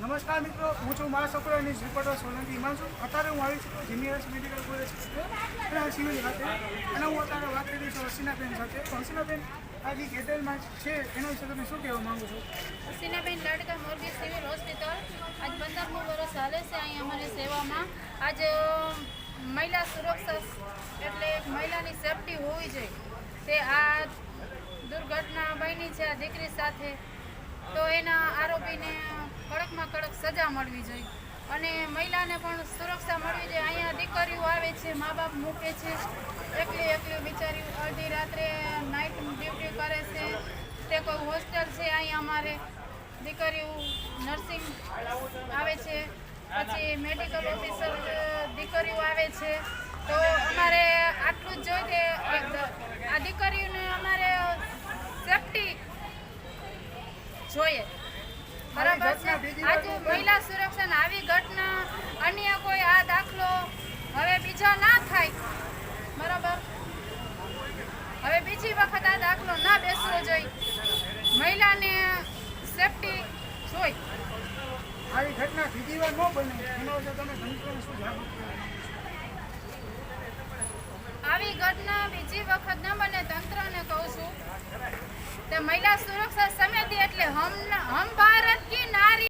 નમસ્કાર મિત્રો, હું છું મારા supporter news reporter Solanki Himanshu. અત્યારે હું આવી છું જીનિયર્સ મેડિકલ કોલેજ અને સિવિલ ખાતે, અને હું અત્યારે વાત કરી છું હસીનાબેન સાથે. તો હસીનાબેન, આ જે કેટેલમાં છે એના વિશે તમે શું કહેવા માંગો છો? હસીનાબેન લાડકા મોરબી સિવિલ હોસ્પિટલ આજ 15મું વર્ષ ચાલે છે. અહીં અમારી સેવામાં આજ મહિલા સુરક્ષા એટલે એક મહિલાની સેફટી હોવી જોઈએ. તે આ દુર્ઘટના બની છે આ દીકરી સાથે, તો એના આરોપીને કડકમાં કડક સજા મળવી જોઈએ અને મહિલાને પણ સુરક્ષા મળવી જોઈએ. અહીંયા દીકરીઓ આવે છે, મા બાપ મૂકે છે, એકલી બિચારી અડધી રાત્રે નાઇટ ડ્યુટી કરે છે. તે કોઈ હોસ્ટેલ છે, અહીંયા અમારે દીકરીઓ નર્સિંગ આવે છે, પછી મેડિકલ ઓફિસર દીકરીઓ આવે છે. તો અમારે આટલું જ જોઈએ કે આ દીકરીઓને અમારે સેફટી જોઈએ. બરાબર છે. આજે મહિલા સુરક્ષા આવી ઘટના અન્ય કોઈ આ દાખલો હવે બીજા ના થાય. બરાબર, હવે બીજી વખત આ દાખલો ના બેસવો જોઈએ. મહિલાને સેફટી જોઈએ. આવી ઘટના બીજી વાર ન બને એના વિશે તમે તંત્રને શું જાગૃત કરવા? આવી ઘટના બીજી વખત ન બને તંત્રને કહું છું તે મહિલા સુરક્ષા સમિતિ એટલે હમ ભારત કી નારી